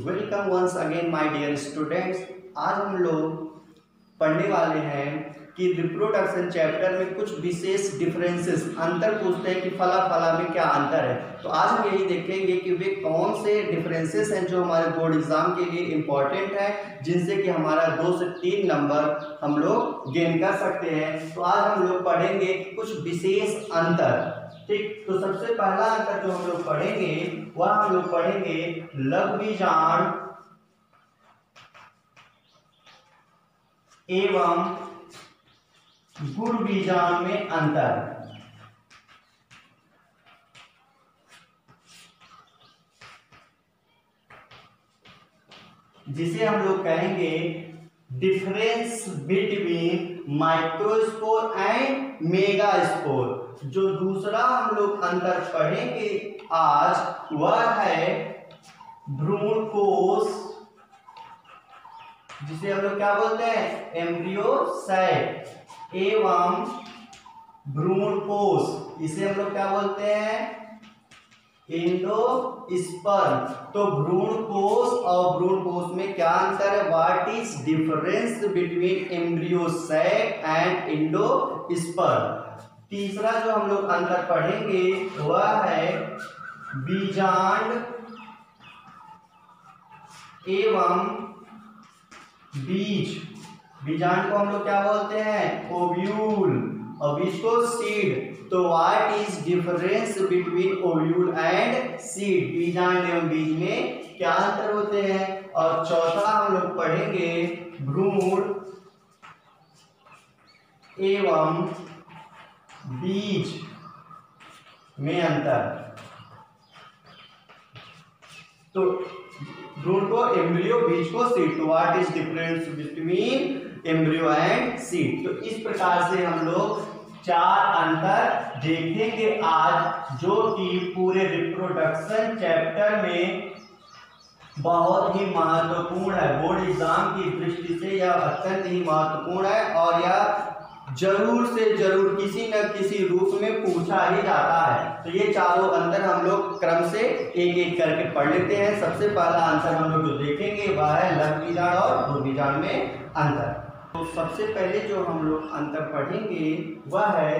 Welcome once again my dear students. आज हम लोग पढ़ने वाले हैं कि रिप्रोडक्शन चैप्टर में कुछ विशेष डिफरेंसेस अंतर पूछते हैं कि फला फला में क्या अंतर है। तो आज हम यही देखेंगे कि वे कौन से डिफरेंसेस हैं जो हमारे बोर्ड एग्जाम के लिए इम्पोर्टेंट है, जिनसे कि हमारा 2 से 3 नंबर हम लोग गेन कर सकते हैं। तो आज हम लोग पढ़ेंगे कुछ विशेष अंतर। ठीक, तो सबसे पहला अंतर जो हम लोग पढ़ेंगे वह हम लोग पढ़ेंगे लघुबीजांड एवं गुरुबीजांड में अंतर। जिसे हम लोग कहेंगे difference between microspore and megaspore. जो दूसरा हम लोग अंतर पढ़ेंगे आज वह है भ्रूणकोश, जिसे हम लोग क्या बोलते हैं एम्ब्रियोसाइट, एवं भ्रूणकोश इसे हम लोग क्या बोलते हैं एंडोस्पर्म। तो भ्रूणकोश और भ्रूणकोश में क्या अंतर है? What is difference between embryocyte and endosperm. तीसरा जो हम लोग अंतर पढ़ेंगे वह है बीजांड एवं बीज। बीजांड को हम लोग क्या बोलते हैं ओव्यूल और बीज को सीड। तो what is difference between ovule and seed. बीजांड एवं बीज में क्या अंतर होते हैं। और चौथा हम लोग पढ़ेंगे भ्रूण एवं बीज में अंतर। तो भ्रूण को एम्ब्रियो, बीज को सीड। तो what is difference between embryo and seed. तो इस प्रकार से हम लोग 4 अंतर देखेंगे आज, जो कि पूरे रिप्रोडक्शन चैप्टर में बहुत ही महत्वपूर्ण है। बोर्ड एग्जाम की दृष्टि से यह अत्यंत ही महत्वपूर्ण है और यह जरूर से जरूर किसी न किसी रूप में पूछा ही जाता है। तो ये चारों अंतर हम लोग क्रम से एक एक करके पढ़ लेते हैं। सबसे पहला अंतर हम लोग जो देखेंगे वह है लघुबीजांड और गुरुबीजांड में अंतर। तो सबसे पहले जो हम लोग अंतर पढ़ेंगे वह है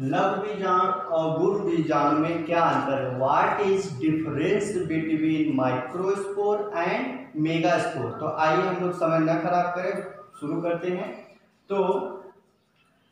लघुबीजांड और गुरुबीजांड में क्या अंतर है। What is difference between microspore and megaspore. तो आइए हम लोग समय न खराब करें, शुरू करते हैं। तो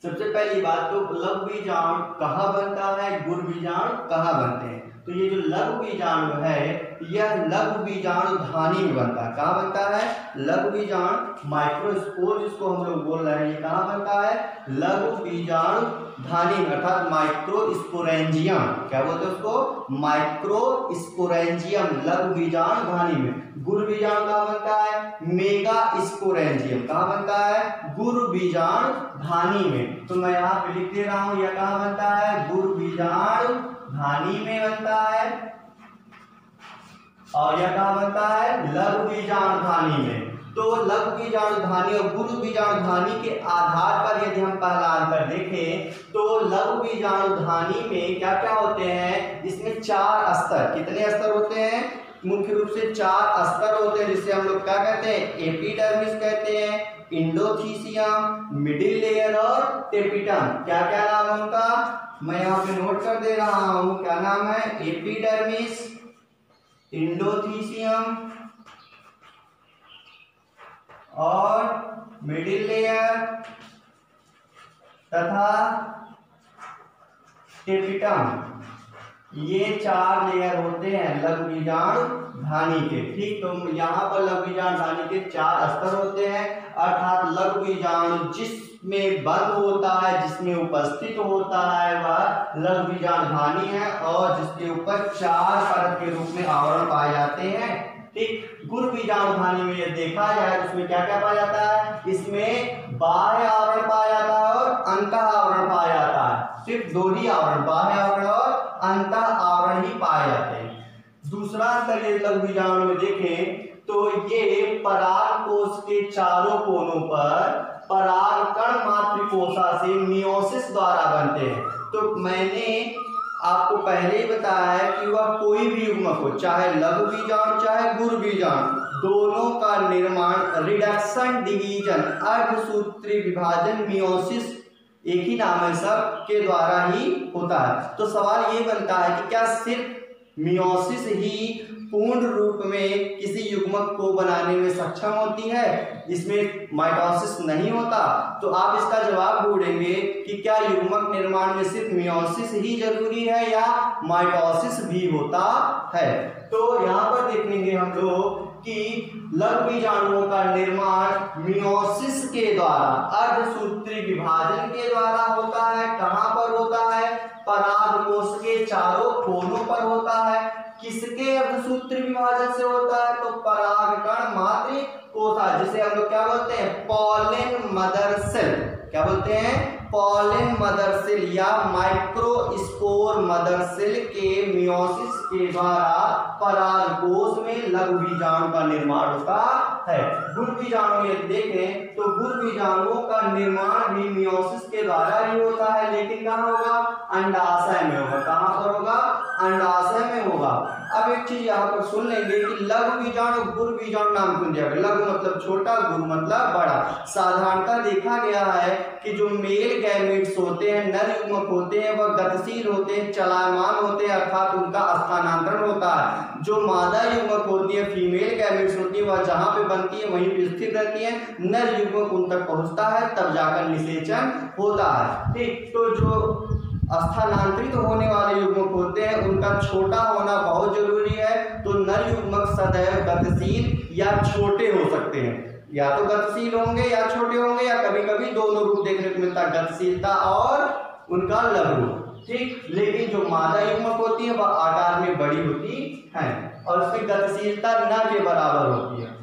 सबसे पहली बात, तो लघुबीजांड कहाँ बनता है, गुरुबीजांड कहाँ बनते हैं। तो ये जो लघुबीजांड है यह लघुबीजांड धानी में बनता है। कहाँ बनता है? लघुबीजांड माइक्रोस्पोर जिसको हम लोग बोल रहे हैं, ये कहाँ बनता है? लघुबीजांड धानी में, अर्थात माइक्रोस्पोरेंजियम। क्या बोलते हैं उसको? माइक्रोस्पोरेंजियम लघुबीजांड धानी में। गुरुबीजांड कहाँ बनता है? मेगास्पोरेंजियम। कहाँ बनता है? गुरुबीजांड धानी में। तो मैं यहाँ पे लिख दे रहा हूं, यह कहाँ बनता है? गुरुबीजांड धानी में बनता है। और यह कहाँ बनता है? लघुबीजांड धानी में। तो लघुबीजांड धानी और गुरुबीजांड धानी के आधार पर यदि हम पहला अंतर देखें तो लघुबीजांड धानी में क्या क्या होते हैं? इसमें 4 स्तर। कितने स्तर होते हैं? मुख्य रूप से 4 स्तर होते हैं, जिसे हम लोग क्या कहते हैं? एपिडर्मिस कहते हैं, इंडोथीसियम, मिडिल लेयर और टेपिटम। क्या क्या नाम है उनका? मैं यहाँ पे नोट कर दे रहा हूँ। क्या नाम है? एपिडर्मिस, इंडोथीसियम और मिडिल लेयर तथा टेपिटम। ये 4 लेयर होते हैं लघुबीजांड धानी के। ठीक, तो यहाँ पर लघुबीजांड धानी के 4 स्तर होते हैं, अर्थात लघुबीजांड जिसमें बंद होता है, जिसमें उपस्थित होता है वह लघुबीजांड धानी है, और जिसके ऊपर 4 परत के रूप में आवरण पाए जाते हैं। ठीक, गुरुबीजांड धानी में यह देखा जाए उसमें क्या क्या पाया जाता है? इसमें बाह्य आवरण पाया जाता है और अंतः आवरण पाया जाता है। सिर्फ 2 ही आवरण, बाह्य आवरण और अंतः आवरण ही पाए जाते हैं। दूसरा अंतर यदि लघुबीजांड में देखें तो ये परागकोश के चारों कोनों पर परागकण मातृकोशा से मियोसिस द्वारा बनते हैं। तो मैंने आपको पहले ही बताया है कि वह कोई भी युग्मक हो, चाहे लघु बीजाणु चाहे गुरु बीजाणु, दोनों का निर्माण रिडक्शन डिवीजन अर्धसूत्री विभाजन मियोसिस, एक ही नाम है सब के द्वारा ही होता है। तो सवाल ये बनता है कि क्या सिर्फ मियोसिस ही पूर्ण रूप में किसी युग्मक को बनाने में सक्षम होती है, इसमें माइटोसिस नहीं होता? तो आप इसका जवाब ढूंढेंगे कि क्या युग्मक निर्माण में सिर्फ मियोसिस ही जरूरी है या माइटोसिस भी होता है। तो यहाँ पर देखेंगे हम लोग कि लघु बीजाणुओं का निर्माण मियोसिस के द्वारा अर्धसूत्री विभाजन के द्वारा होता है। कहाँ पर होता है? परागकोश के चारों कोनों पर होता है। किसके अर्धसूत्री विभाजन से होता है? तो परागकण मात्र कोशा, जिसे हम लोग क्या बोलते हैं? Pollen mother cell. क्या बोलते हैं? पॉलन मदर सेल या माइक्रोस्पोर मदर सेल के मियोसिस के द्वारा परागकोश में लघु बीजाणु का निर्माण होता है। गुरु बीजाणु यदि देखें तो गुरु बीजाणुओं का निर्माण भी मियोसिस के द्वारा ही होता है, लेकिन कहाँ होगा? अंडाशय में होगा। कहाँ पर होगा? अंडाशय में होगा। अब एक चीज यहाँ पर सुन लेंगे कि लघु बीजाणु गुरु बीजाणु नाम क्यों दिया गया? लघु मतलब छोटा, गुरु मतलब बड़ा। साधारणतः देखा गया है कि जो मेल गैमेट्स होते हैं, नर युग्मक होते हैं, वह गतिशील होते हैं, चलायमान होते हैं, अर्थात उनका स्थानांतरण होता है। जो मादा युग्मक होती है, फीमेल गैमेट्स होती है, वह जहाँ पे बनती है वहीं पे स्थिर रहती है। नर युग्मक उन तक पहुँचता है, तब जाकर निषेचन होता है। ठीक, तो जो स्थानांतरित होने वाले युग्मक होते हैं उनका छोटा होना बहुत जरूरी है। तो नर युग्मक सदैव गतिशील या छोटे हो सकते हैं, या तो गतिशील होंगे या छोटे होंगे, या कभी कभी दोनों रूप देखने को मिलता है, गतिशीलता और उनका लघु। ठीक, लेकिन जो मादा युग्मक होती है वह आकार में बड़ी होती है और उसकी गतिशीलता न के बराबर होती है।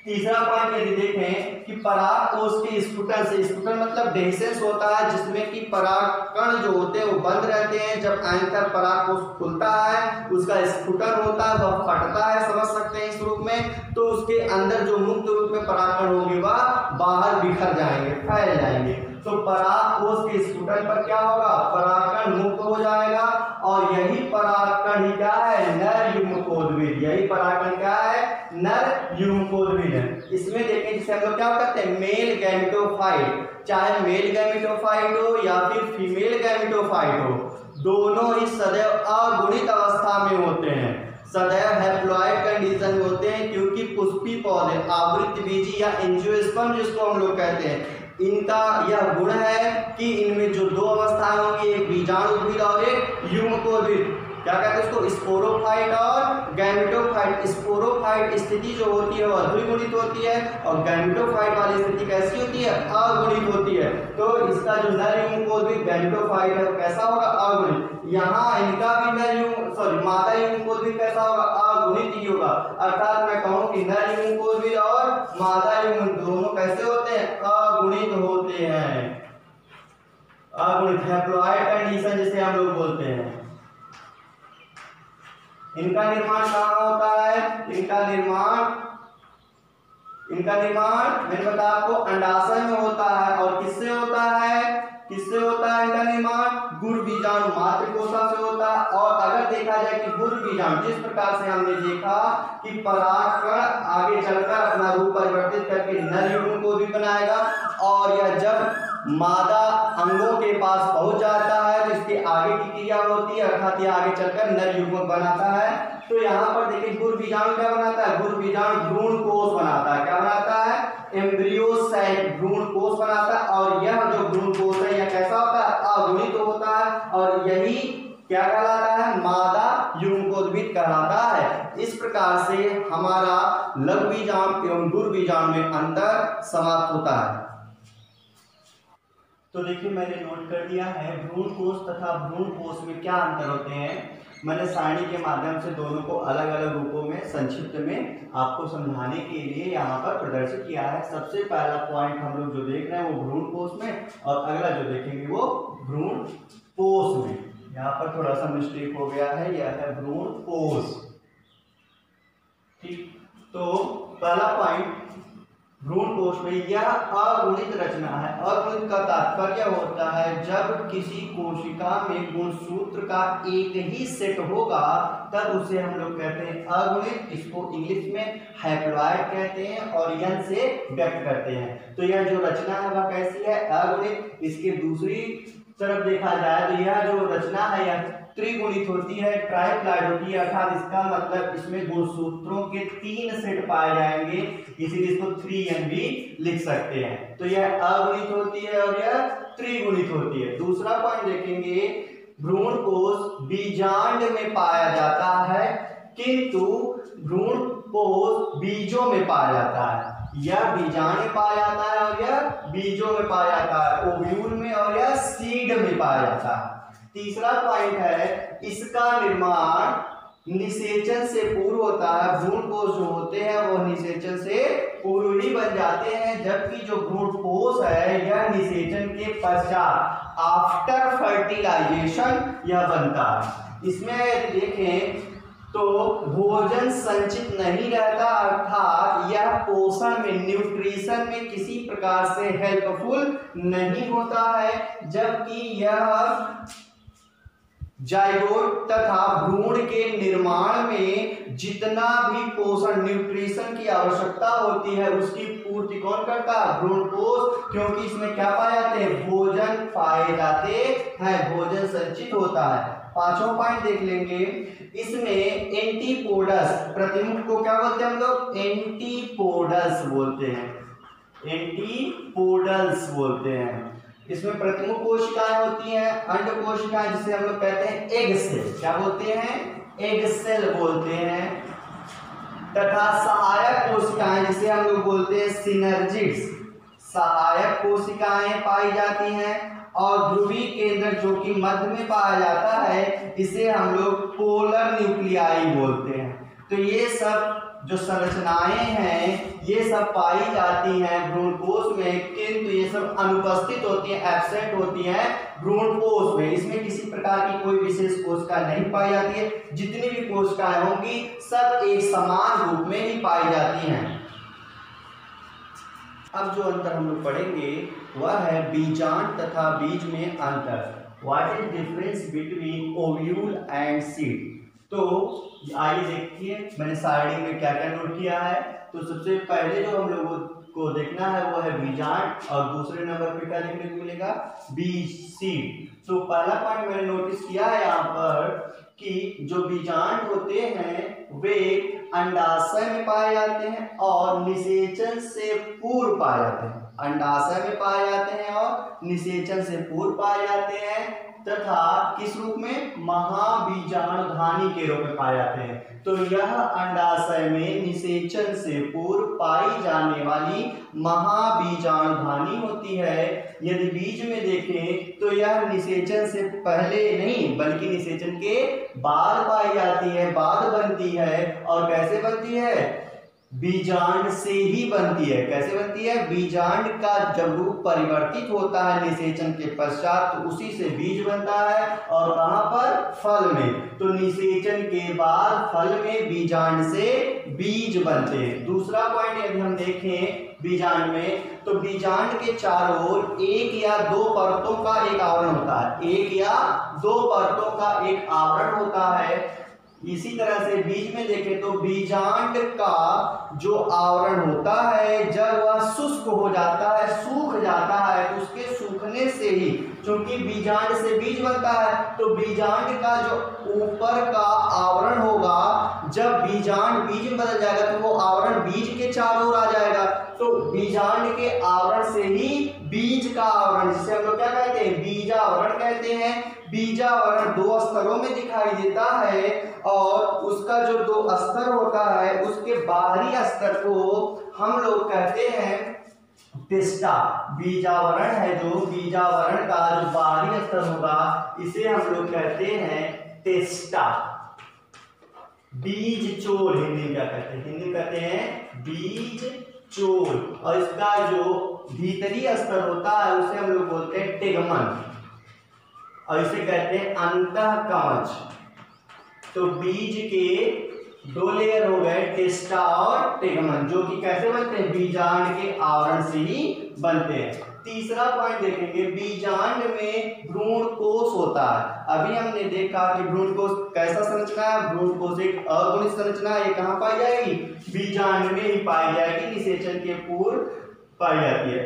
तीसरा पॉइंट यदि देखें कि परागकोश के स्फुटन से, स्फुटन मतलब डेhiscence होता है जिसमें कि परागकण जो होते हैं वो बंद रहते हैं। जब एंकर परागकोश खुलता है उसका स्फुटन होता है, वह फटता है, समझ सकते हैं इस रूप में। तो उसके अंदर जो मुक्त रूप में परागकण होंगे वह बाहर बिखर जाएंगे, फैल जाएंगे। तो परागकोश के स्फुटन पर क्या होगा? परागकण मुक्त हो जाएगा और यही परागकण ही क्या है? नर युग्मकोद्भिद। यही परागकण क्या है? नर युग्मकोद्भिद है। इसमें देखें जिसे हम लोग क्या कहते हैं? Male gametophyte. चाहे मेल गैमेटोफाइट हो या फिर फीमेल गैमेटोफाइट हो, दोनों ही सदैव अगुणित अवस्था में होते हैं, सदैव हैप्लॉइड कंडीशन में होते हैं, क्योंकि पुष्पी पौधे आवृत बीजी या एंजियोस्पर्म जिसको हम लोग कहते हैं, इनका यह गुण है कि इनमें जो दो अवस्थाएं होंगी, एक बीजाणु उद्भिद और एक युग्मकोद्भिद। क्या कहते हैं उसको? स्पोरोफाइट और गैमेटोफाइट। स्पोरोफाइट स्थिति जो होती है वह द्विगुणित होती है और गैमेटोफाइट वाली स्थिति कैसी होती है? अगुणित होती है। तो इसका जो नर युग्मकोद्भिद गैमेटोफाइट है वो कैसा होगा? अगुणित। यहाँ इनका भी मादा युग्मकोद्भिद कैसा होगा? अगुणित ही होगा। अर्थात मैं कहूँ कि नर युग्मकोद्भिद और मादा युग्मकोद्भिद दोनों कैसे होते हैं? अगुणित होते हैं। अगुणित हैप्लॉइड कंडीशन जिसे हम लोग बोलते हैं। इनका निर्माण कहाँ होता है? इनका निर्माण मैंने बताया आपको अंडाशय में होता है। और किससे होता है? किससे होता है इनका निर्माण? गुरु बीजाणु मात्र कोशा से होता है। और अगर देखा जाए कि गुरु बीजाणु, जिस प्रकार से हमने देखा कि परागकण आगे चलकर अपना रूप परिवर्तित करके नर युग्म को भी बनाएगा और यह जब मादा अंगों के पास पहुंच जाता है तो इसके आगे की क्रिया होती है, अर्थात यह आगे चलकर नर युग्मक बनाता है। तो यहाँ पर देखिए गुरु बीजाणु क्या बनाता है? गुरु बीजाणु भ्रूण कोश बनाता है। क्या बनाता है? एम्ब्रियोसाइट भ्रूण कोश बनाता है। और यह जो भ्रूण कोश है यह कैसा होता है? अगुणित होता है और यही क्या कहलाता है? मादा युग्मकोद्भिद कहलाता है। इस प्रकार से हमारा लघु बीजाणु एवं गुरु बीजाणु में अंतर समाप्त होता है। तो देखिए मैंने नोट कर दिया है भ्रूण कोश तथा भ्रूण कोश में क्या अंतर होते हैं। मैंने सारणी के माध्यम से दोनों को अलग अलग रूपों में संक्षिप्त में आपको समझाने के लिए यहाँ पर प्रदर्शित किया है। सबसे पहला पॉइंट हम लोग जो देख रहे हैं वो भ्रूण कोश में और अगला जो देखेंगे वो भ्रूण कोश में। यहाँ पर थोड़ा सा मिस्टेक हो गया है, यह है भ्रूण कोश। ठीक, तो पहला पॉइंट भ्रूणपोष में यह अगुणित रचना है। अगुणित का तात्पर्य होता है जब किसी कोशिका में गुणसूत्र का एक ही सेट होगा तब उसे हम लोग कहते हैं अगुणित। इसको इंग्लिश में हैप्लॉइड कहते हैं और यन से व्यक्त करते हैं। तो यह जो रचना है वह कैसी है? अगुणित। इसके दूसरी तरफ देखा जाए तो यह जो रचना है यह त्रिगुणित होती है, ट्राइप्लॉइड होती है, अर्थात इसका मतलब इसमें गुणसूत्रों के 3 सेट पाए जाएंगे, इसीलिए इसको 3n भी लिख सकते हैं। तो यह अगुणित होती है और यह त्रिगुणित होती है। दूसरा पॉइंट देखेंगे, भ्रूणपोष बीजांड में पाया जाता है किंतु भ्रूणपोष बीजों में पाया जाता है। यह बीजांड में पाया जाता है और यह बीजों में पाया जाता है, ओव्यूल में, और यह सीड में पाया जाता है। तीसरा पॉइंट है, इसका निर्माण निषेचन से पूर्व होता है। भ्रूणपोष जो होते हैं वो निषेचन से पूर्व ही बन जाते हैं, जबकि जो भ्रूणपोष है यह निषेचन के पश्चात आफ्टर फर्टिलाइजेशन यह बनता है। इसमें देखें तो भोजन संचित नहीं रहता, अर्थात यह पोषण में, न्यूट्रिशन में किसी प्रकार से हेल्पफुल नहीं होता है, जबकि यह जाइगोट तथा भ्रूण के निर्माण में जितना भी पोषण, न्यूट्रिशन की आवश्यकता होती है उसकी पूर्ति कौन करता है? भ्रूणपोष। क्योंकि इसमें क्या पाए जाते हैं? भोजन पाए जाते हैं, भोजन संचित होता है। पांचों पॉइंट देख लेंगे, इसमें एंटीपोडस, प्रतिमुख को क्या बोलते हैं हम लोग? एंटीपोडस बोलते हैं, एंटीपोडल्स बोलते हैं। इसमें प्रतिमुख कोशिकाएं होती हैं, अंड कोशिकाएं जिसे हम लोग कहते हैं एग सेल, क्या बोलते हैं? एग सेल बोलते हैं, तथा सहायक कोशिकाएं जिसे हम लोग बोलते हैं सिनर्जिड्स, सहायक कोशिकाएं पाई जाती हैं। और ध्रुवीय केंद्र जो कि मध्य में पाया जाता है इसे हम लोग पोलर न्यूक्लियाई बोलते हैं। तो ये सब जो संरचनाएं हैं ये सब पाई जाती हैं भ्रूणपोष में, किंतु ये सब अनुपस्थित होती हैं, एब्सेंट होती हैं भ्रूणपोष में। इसमें किसी प्रकार की कोई विशेष कोशिका नहीं पाई जाती है, जितनी भी कोशिकाएं होंगी सब एक समान रूप में ही पाई जाती हैं। अब जो अंतर हम लोग पढ़ेंगे वह है बीजांड तथा बीज में अंतर। What is difference between ovule and seed? तो आइए देखिए मैंने सारणी में क्या क्या नोट किया है। तो सबसे पहले जो हम लोगों को देखना है वो है बीजांड, और दूसरे नंबर पे क्या देखने को मिलेगा? बीज, सीड। तो पहला पॉइंट मैंने नोटिस किया है यहाँ पर कि जो बीजांड होते हैं वे अंडाशय में पाए जाते हैं और निषेचन से पूर्व पाए जाते हैं। अंडाशय में पाए जाते हैं और निषेचन से पूर्व पाए जाते हैं, तथा किस रूप में? महाबीजाणुधानी के रूप में पाए जाते हैं। तो यह अंडाशय में निषेचन से पूर्व पाई जाने वाली महाबीजाणुधानी होती है। यदि बीज में देखें तो यह निषेचन से पहले नहीं बल्कि निषेचन के बाद पाई जाती है, बाद बनती है। और कैसे बनती है? बीजांड से ही बनती है। कैसे बनती है? बीजांड का जब रूप परिवर्तित होता है निषेचन के पश्चात तो उसी से बीज बनता है, और कहां पर? फल में। तो निषेचन के बाद फल में बीजांड से बीज बनते हैं। दूसरा पॉइंट यदि हम देखें बीजांड में, तो बीजांड के चारों ओर एक या दो परतों का एक आवरण होता है, एक या दो परतों का एक आवरण होता है। इसी तरह से बीज में देखें तो बीजांड का जो आवरण होता है जब वह शुष्क हो जाता है, सूख जाता है, तो उसके सूखने से ही, क्योंकि बीजांड से बीज बनता है, तो बीजांड का जो ऊपर का आवरण होगा जब बीजांड बीज में बदल जाएगा तो वो आवरण बीज के चारों ओर आ जाएगा। तो बीजांड के आवरण से ही बीज का आवरण, जिसे हम लोग क्या कहते हैं? बीजावरण कहते हैं। बीजावरण दो स्तरों में दिखाई देता है और उसका जो दो स्तर होता है उसके बाहरी स्तर को हम लोग कहते हैं टेस्टा। बीजावरण है जो बीजावरण का जो बाहरी स्तर होगा इसे हम लोग कहते हैं टेस्टा। बीज चोल हिंदी में क्या कहते हैं? हिंदी कहते हैं बीज चोल। और इसका जो भीतरी स्तर होता है उसे हम लोग बोलते हैं टेगमन, और इसे कहते हैं अंतःकवच। तो बीज के दो लेयर हो गए टेस्टा और टेगमन, जो कि कैसे बनते हैं, बीजांड के आवरण से ही बनते हैं। तीसरा पॉइंट देखेंगे, बीजांड में भ्रूण कोश होता है। अभी हमने देखा कि भ्रूण कोश कैसा संरचना है, भ्रूण कोश एक अगुणित संरचना है। ये कहाँ पाई जाएगी, बीजांड में ही पाई जाएगी, निषेचन के पूर्व पाई जाती है।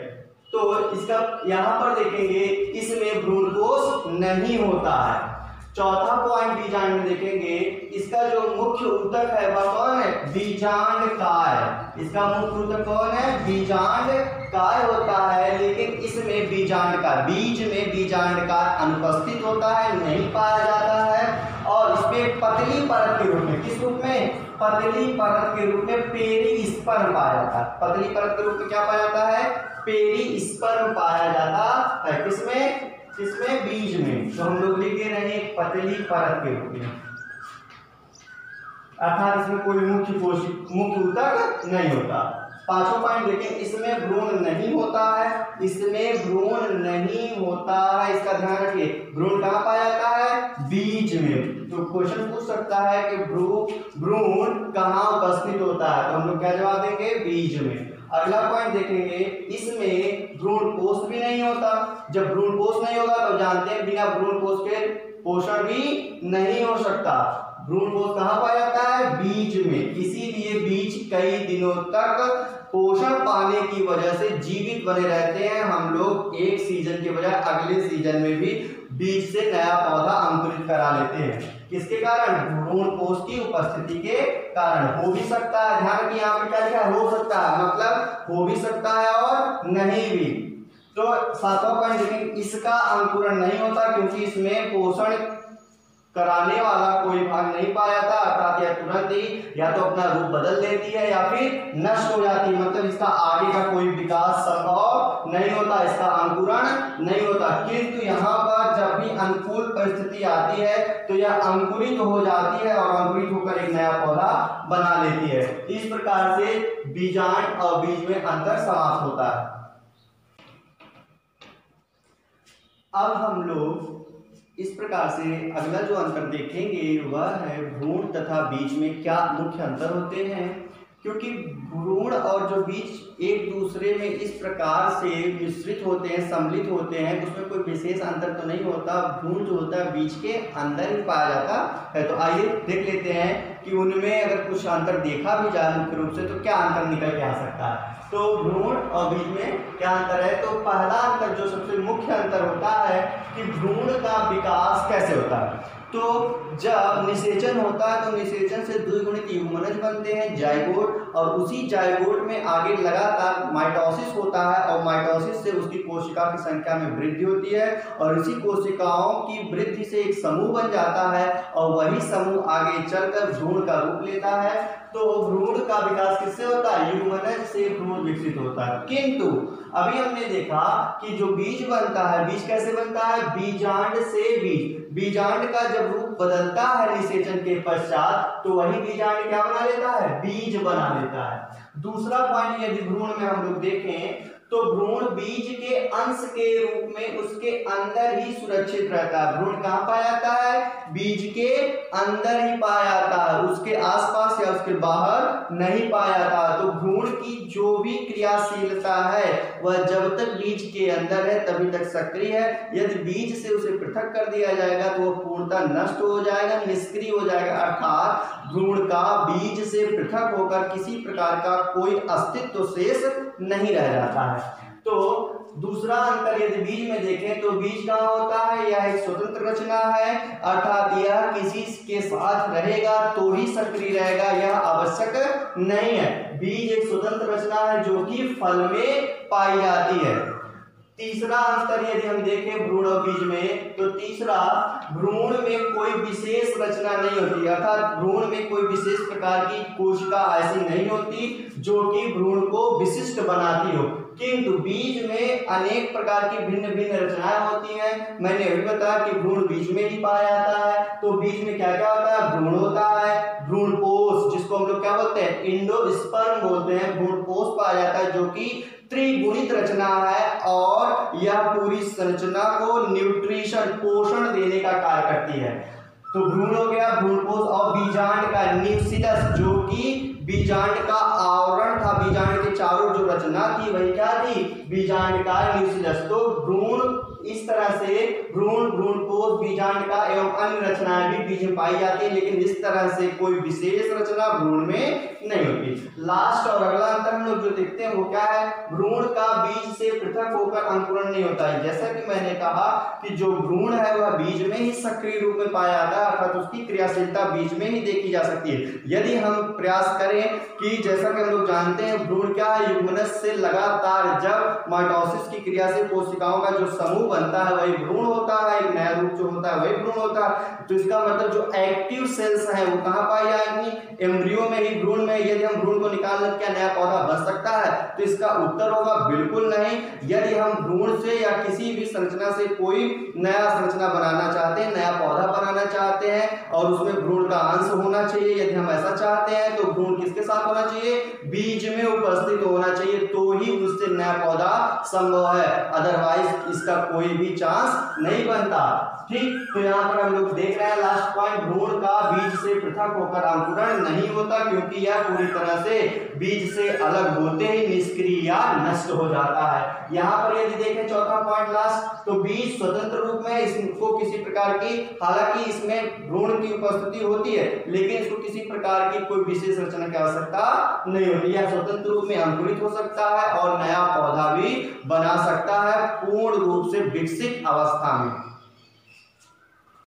तो इसका यहाँ पर देखेंगे, इसमें भ्रूण कोश नहीं होता है। चौथा पॉइंट बीजांड में देखेंगे, इसका जो मुख्य ऊतक है वह कौन है, बीजांड काय। इसका मुख्य ऊतक कौन है, बीजांड काय होता है। लेकिन इसमें बीजांड का, बीज में बीजांड का अनुपस्थित होता है, नहीं पाया जाता है। और इसमें पतली परत के रूप में, किस रूप में, पतली परत के रूप में पेरिस्पर्म पाया जाता है। पतली परत के रूप में क्या पाया जाता है, पेरिस्पर्म पाया जाता है। किसमें, किसमें, बीज में। तो हम लोग लिख दे रहे हैं पतली परत के रूप में, अर्थात इसमें कोई मुख्य ऊतक नहीं होता। पांचों पॉइंट देखें, इसमें भ्रूण नहीं होता है, इसमें भ्रूण नहीं होता है, इसका ध्यान रखिए। भ्रूण कहाँ पाया जाता है, बीज में। तो क्वेश्चन पूछ सकता है कि भ्रूण कहाँ उपस्थित होता है, तो हम लोग क्या जवाब देंगे, बीज में। अगला पॉइंट देखेंगे, इसमें भ्रूण कोश भी नहीं होता। जब भ्रूण कोश नहीं होगा तो जानते हैं बिना भ्रूण कोश के पोषण भी नहीं हो सकता। भ्रूण कोश कहाँ पाया जाता है, बीज में। इसीलिए बीज कई दिनों तक पोषण पाने की वजह से जीवित बने रहते हैं। हम लोग एक सीजन के बजाय अगले सीजन में भी बीज से नया पौधा अंकुरित करा लेते हैं। किसके कारण, भ्रूण कोश की उपस्थिति के कारण। हो भी सकता है, ध्यान रखिए यहाँ पे क्या लिखा है, हो सकता है, मतलब हो भी सकता है और नहीं भी। तो सातवां पॉइंट देखें, इसका अंकुरण नहीं होता क्योंकि इसमें पोषण कराने वाला कोई भाग नहीं पाया था, अर्थात यह तुरंत ही या तो अपना रूप बदल लेती है या फिर नष्ट हो जाती है, मतलब इसका आगे का कोई विकास संभव नहीं होता, इसका अंकुरण नहीं होता। किंतु यहाँ पर जब भी अनुकूल परिस्थिति आती है तो यह अंकुरित हो जाती है और अंकुरित होकर एक नया पौधा बना लेती है। इस प्रकार से बीजांड और बीज में अंतर समाप्त होता है। अब हम लोग इस प्रकार से अगला जो अंतर देखेंगे वह है भ्रूण तथा बीज में क्या मुख्य अंतर होते हैं। क्योंकि भ्रूण और जो बीज एक दूसरे में इस प्रकार से मिश्रित होते हैं, सम्मिलित होते हैं, उसमें कोई विशेष अंतर तो नहीं होता। भ्रूण जो होता है बीज के अंदर ही पाया जाता है। तो आइए देख लेते हैं कि उनमें अगर कुछ अंतर देखा भी जाए मुख्य रूप से तो क्या अंतर निकल के आ सकता है। तो भ्रूण और बीज में क्या अंतर है, तो पहला अंतर जो सबसे मुख्य अंतर होता है कि भ्रूण का विकास कैसे होता है। तो जब निषेचन होता है तो निषेचन से द्विगुणित युग्मनज बनते हैं, जाइगोट, और उसी जाइगोट में आगे लगातार माइटोसिस होता है और माइटोसिस से उसकी कोशिका की संख्या में वृद्धि होती है और इसी कोशिकाओं की वृद्धि से एक समूह बन जाता है और वही समूह आगे चलकर भ्रूण का रूप लेता है। तो भ्रूण का विकास किससे होता है, युग्मनज से भ्रूण विकसित होता है। किंतु अभी हमने देखा कि जो बीज बनता है, बीज कैसे बनता है, बीजांड से बीज। बीजांड का जब रूप बदलता है निषेचन के पश्चात तो वही बीजांड क्या बना लेता है, बीज बना लेता है। दूसरा पॉइंट, यदि भ्रूण में हम लोग देखें तो भ्रूण बीज के अंश के रूप में उसके अंदर ही सुरक्षित रहता है। भ्रूण कहाँ पाया जाता है, बीज के अंदर ही पाया जाता है, उसके आसपास या उसके बाहर नहीं पाया जाता। तो भ्रूण की जो भी क्रियाशीलता है वह जब तक बीज के अंदर है तभी तक सक्रिय है। यदि बीज से उसे पृथक कर दिया जाएगा तो वह पूर्णतः नष्ट हो जाएगा, निष्क्रिय हो जाएगा, अर्थात भ्रूण का बीज से पृथक होकर किसी प्रकार का कोई अस्तित्व शेष नहीं रह जाता है। तो दूसरा अंतर यदि बीज में देखें तो बीज कहाँ होता है, यह एक स्वतंत्र रचना है, अर्थात यह किसी के साथ रहेगा तो ही सक्रिय रहेगा, यह आवश्यक नहीं है। बीज एक स्वतंत्र रचना है जो कि फल में पाई जाती है। तीसरा अंतर यदि हम देखें भ्रूण और बीज में तो तीसरा, भ्रूण में कोई विशेष रचना नहीं होती, अर्थात भ्रूण में कोई विशेष प्रकार की कोशिका ऐसी नहीं होती जो कि भ्रूण को विशिष्ट बनाती हो। किंतु बीज में अनेक प्रकार की भिन्न भिन्न रचनाएं होती हैं। मैंने अभी बताया कि भ्रूण बीज में ही पाया जाता है। तो बीज में क्या क्या होता है, भ्रूण होता है, भ्रूणपोष जिसको हम लोग क्या बोलते हैं, एंडोस्पर्म बोलते हैं, भ्रूणपोष पाया जाता है जो कि त्रिगुणित रचना है और यह पूरी संरचना को न्यूट्रिशन पोषण देने का कार्य करती है। तो भ्रूण हो गया, भ्रूणपोष, और बीजांड का न्यूक्लियस जो कि बीजांड का आवरण था, बीजांड के चारों जो रचना थी वही क्या थी, बीजांड का न्यूक्लियस। तो भ्रूण इस तरह से भ्रूण, भ्रूणपोष, बीजांड का एवं अन्य रचनाएं भी बीज में पाई जाती है, लेकिन इस तरह से कोई विशेष रचना भ्रूण में नहीं होती। लास्ट और अगला अंतर हम लोग जो देखते हैं वो क्या है, भ्रूण का बीज से पृथक होकर अंकुरण नहीं होता है। जैसा कि मैंने कहा कि जो भ्रूण है वह बीज में ही सक्रिय रूप में पाया जाता है, अर्थात उसकी क्रियाशीलता बीज में ही देखी जा सकती है। यदि हम प्रयास करें कि जैसा कि हम लोग जानते हैं भ्रूण क्या है, युग्मनज से लगातार जब माइटोसिस की क्रिया से कोशिकाओं का जो समूह बनता है वही भ्रूण होता है, एक नया रूप जो होता है वही भ्रूण होता है। तो इसका मतलब जो एक्टिव सेल्स हैं वो कहाँ पाई जाएंगी, एम्ब्रियो में ही, भ्रूण में। यदि हम भ्रूण को निकाल लें क्या नया पौधा बन सकता है, तो इसका उत्तर होगा बिल्कुल नहीं। यदि हम भ्रूण से या किसी भी संरचना से कोई नया संरचना बनाना चाहते हैं, नया पौधा बनाना चाहते हैं और उसमें भ्रूण का अंश होना चाहिए, यदि हम ऐसा चाहते हैं तो भ्रूण किसके साथ होना चाहिए, बीज में उपस्थित होना चाहिए, तो ही उससे नया पौधा संभव है, अदरवाइज इसका कोई भी चांस नहीं बनता। ठीक, तो यहाँ पर हम लोग देख रहे हैं लास्ट पॉइंट, भ्रूण का बीज से पृथक होकर अंकुरण नहीं होता क्योंकि यह पूरी तरह से बीज से अलग होते ही निष्क्रिय या नष्ट हो जाता है। यहाँ पर यदि देखें चौथा पॉइंट लास्ट, तो बीज स्वतंत्र रूप में इसको किसी प्रकार की, हालांकि इसमें भ्रूण की उपस्थिति होती है लेकिन इसको किसी प्रकार की कोई विशेष रचना की आवश्यकता नहीं होती, यह स्वतंत्र रूप में अंकुरित हो सकता है और नया पौधा भी बना सकता है पूर्ण रूप से विकसित अवस्था में।